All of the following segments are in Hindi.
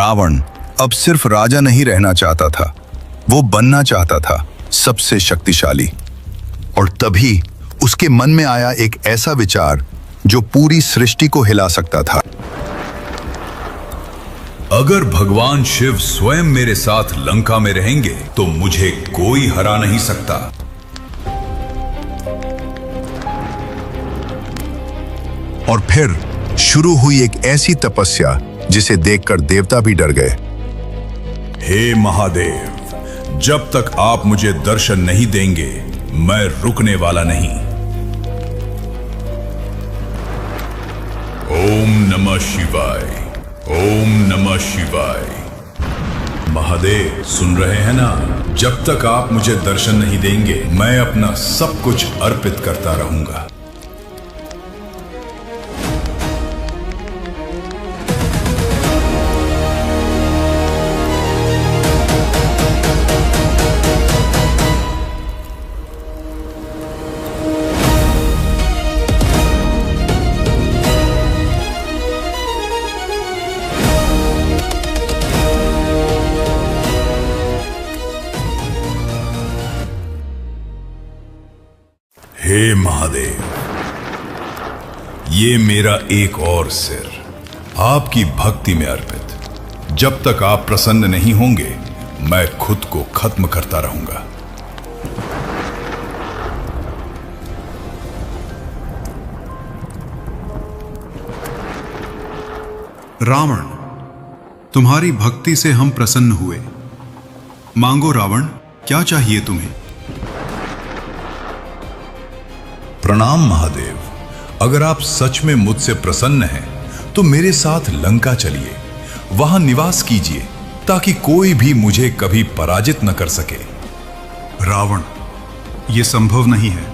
रावण अब सिर्फ राजा नहीं रहना चाहता था, वो बनना चाहता था सबसे शक्तिशाली। और तभी उसके मन में आया एक ऐसा विचार जो पूरी सृष्टि को हिला सकता था। अगर भगवान शिव स्वयं मेरे साथ लंका में रहेंगे तो मुझे कोई हरा नहीं सकता। और फिर शुरू हुई एक ऐसी तपस्या जिसे देखकर देवता भी डर गए। हे महादेव, जब तक आप मुझे दर्शन नहीं देंगे मैं रुकने वाला नहीं। ओम नमः शिवाय, ओम नमः शिवाय। महादेव सुन रहे हैं ना? जब तक आप मुझे दर्शन नहीं देंगे मैं अपना सब कुछ अर्पित करता रहूंगा। हे महादेव, ये मेरा एक और सिर आपकी भक्ति में अर्पित। जब तक आप प्रसन्न नहीं होंगे मैं खुद को खत्म करता रहूंगा। रावण, तुम्हारी भक्ति से हम प्रसन्न हुए। मांगो रावण, क्या चाहिए तुम्हें? प्रणाम महादेव। अगर आप सच में मुझसे प्रसन्न हैं तो मेरे साथ लंका चलिए, वहां निवास कीजिए ताकि कोई भी मुझे कभी पराजित न कर सके। रावण, यह संभव नहीं है।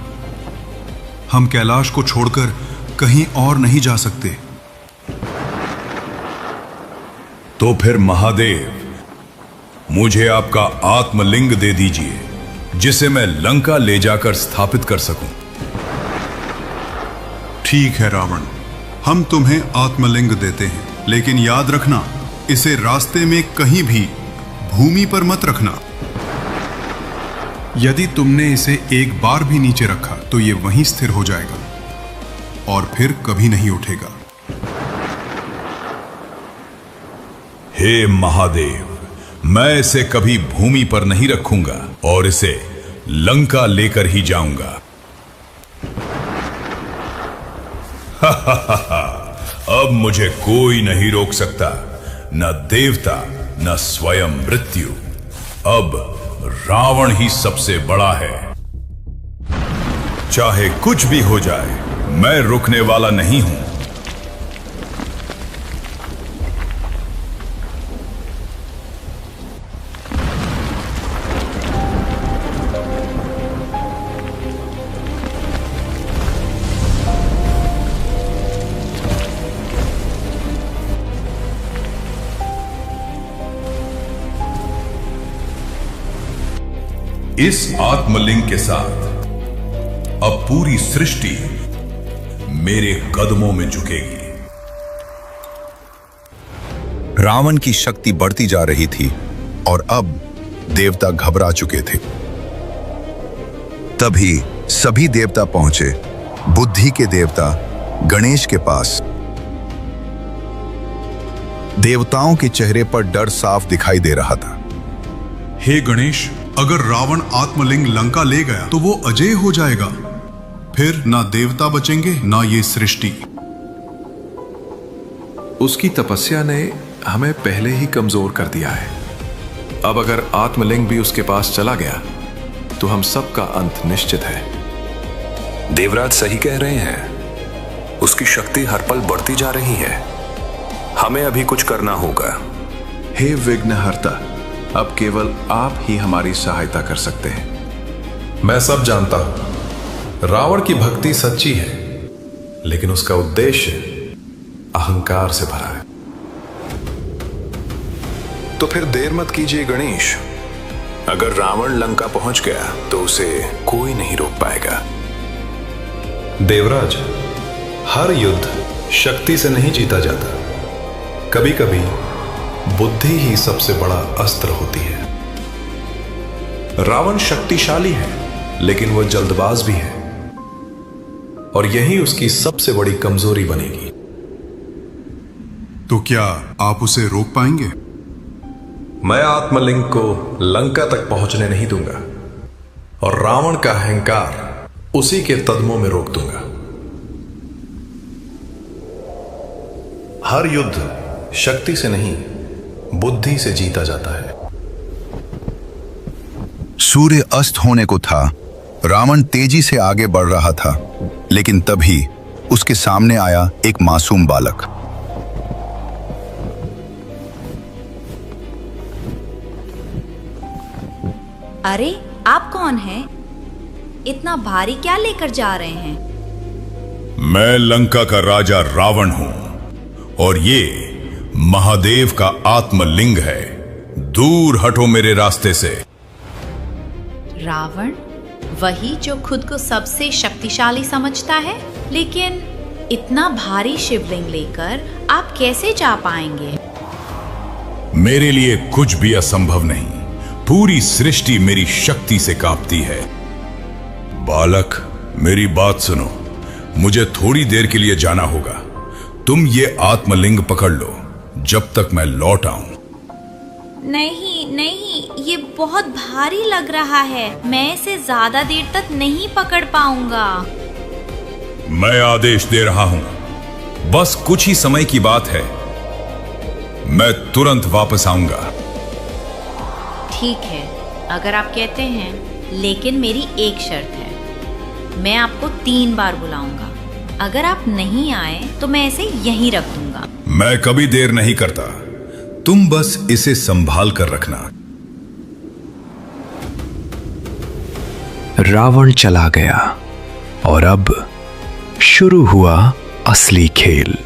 हम कैलाश को छोड़कर कहीं और नहीं जा सकते। तो फिर महादेव, मुझे आपका आत्मलिंग दे दीजिए जिसे मैं लंका ले जाकर स्थापित कर सकूं। ठीक है रावण, हम तुम्हें आत्मलिंग देते हैं, लेकिन याद रखना इसे रास्ते में कहीं भी भूमि पर मत रखना। यदि तुमने इसे एक बार भी नीचे रखा तो ये वहीं स्थिर हो जाएगा और फिर कभी नहीं उठेगा। हे महादेव, मैं इसे कभी भूमि पर नहीं रखूंगा और इसे लंका लेकर ही जाऊंगा। अब मुझे कोई नहीं रोक सकता, न देवता न स्वयं मृत्यु। अब रावण ही सबसे बड़ा है। चाहे कुछ भी हो जाए मैं रुकने वाला नहीं हूं। इस आत्मलिंग के साथ अब पूरी सृष्टि मेरे कदमों में झुकेगी। रावण की शक्ति बढ़ती जा रही थी और अब देवता घबरा चुके थे। तभी सभी देवता पहुंचे, बुद्धि के देवता गणेश के पास। देवताओं के चेहरे पर डर साफ दिखाई दे रहा था। हे गणेश, अगर रावण आत्मलिंग लंका ले गया तो वो अजेय हो जाएगा। फिर ना देवता बचेंगे ना ये सृष्टि। उसकी तपस्या ने हमें पहले ही कमजोर कर दिया है। अब अगर आत्मलिंग भी उसके पास चला गया तो हम सबका अंत निश्चित है। देवराज सही कह रहे हैं, उसकी शक्ति हर पल बढ़ती जा रही है। हमें अभी कुछ करना होगा। हे विघ्नहर्ता, अब केवल आप ही हमारी सहायता कर सकते हैं। मैं सब जानता हूं, रावण की भक्ति सच्ची है, लेकिन उसका उद्देश्य अहंकार से भरा है। तो फिर देर मत कीजिए गणेश। अगर रावण लंका पहुंच गया तो उसे कोई नहीं रोक पाएगा। देवराज, हर युद्ध शक्ति से नहीं जीता जाता। कभी कभी बुद्धि ही सबसे बड़ा अस्त्र होती है। रावण शक्तिशाली है, लेकिन वो जल्दबाज भी है, और यही उसकी सबसे बड़ी कमजोरी बनेगी। तो क्या आप उसे रोक पाएंगे? मैं आत्मलिंग को लंका तक पहुंचने नहीं दूंगा, और रावण का अहंकार उसी के कदमों में रोक दूंगा। हर युद्ध शक्ति से नहीं, बुद्धि से जीता जाता है। सूर्य अस्त होने को था। रावण तेजी से आगे बढ़ रहा था, लेकिन तभी उसके सामने आया एक मासूम बालक। अरे, आप कौन हैं? इतना भारी क्या लेकर जा रहे हैं? मैं लंका का राजा रावण हूं, और ये महादेव का आत्मलिंग है। दूर हटो मेरे रास्ते से। रावण, वही जो खुद को सबसे शक्तिशाली समझता है, लेकिन इतना भारी शिवलिंग लेकर आप कैसे जा पाएंगे? मेरे लिए कुछ भी असंभव नहीं। पूरी सृष्टि मेरी शक्ति से कांपती है। बालक, मेरी बात सुनो। मुझे थोड़ी देर के लिए जाना होगा। तुम ये आत्मलिंग पकड़ लो जब तक मैं लौट आऊं। नहीं नहीं, ये बहुत भारी लग रहा है। मैं इसे ज्यादा देर तक नहीं पकड़ पाऊंगा। मैं आदेश दे रहा हूं, बस कुछ ही समय की बात है। मैं तुरंत वापस आऊंगा। ठीक है, अगर आप कहते हैं, लेकिन मेरी एक शर्त है। मैं आपको 3 बार बुलाऊंगा। अगर आप नहीं आए तो मैं इसे यहीं रख दूंगा। मैं कभी देर नहीं करता। तुम बस इसे संभाल कर रखना। रावण चला गया, और अब शुरू हुआ असली खेल।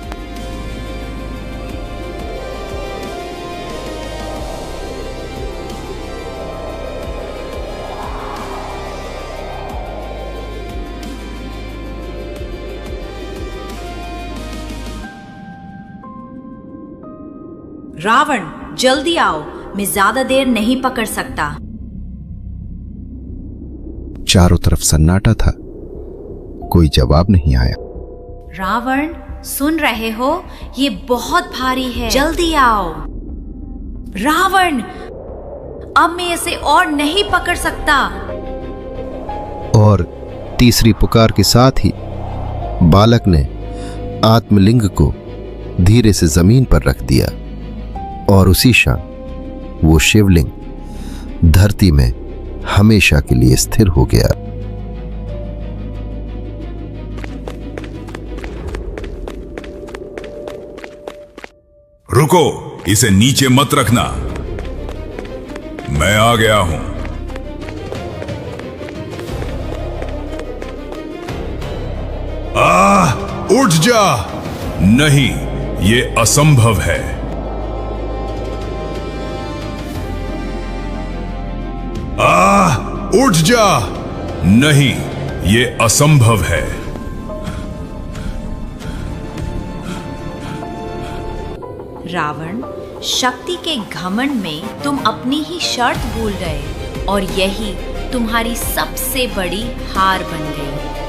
रावण, जल्दी आओ। मैं ज्यादा देर नहीं पकड़ सकता। चारों तरफ सन्नाटा था, कोई जवाब नहीं आया। रावण, सुन रहे हो? ये बहुत भारी है। जल्दी आओ। रावण, अब मैं इसे और नहीं पकड़ सकता। और तीसरी पुकार के साथ ही बालक ने आत्मलिंग को धीरे से जमीन पर रख दिया, और उसी क्षण वो शिवलिंग धरती में हमेशा के लिए स्थिर हो गया। रुको, इसे नीचे मत रखना। मैं आ गया हूं। उठ जा। नहीं, ये असंभव है। उठ जा। नहीं, ये असंभव है। रावण, शक्ति के घमंड में तुम अपनी ही शर्त भूल गए, और यही तुम्हारी सबसे बड़ी हार बन गई।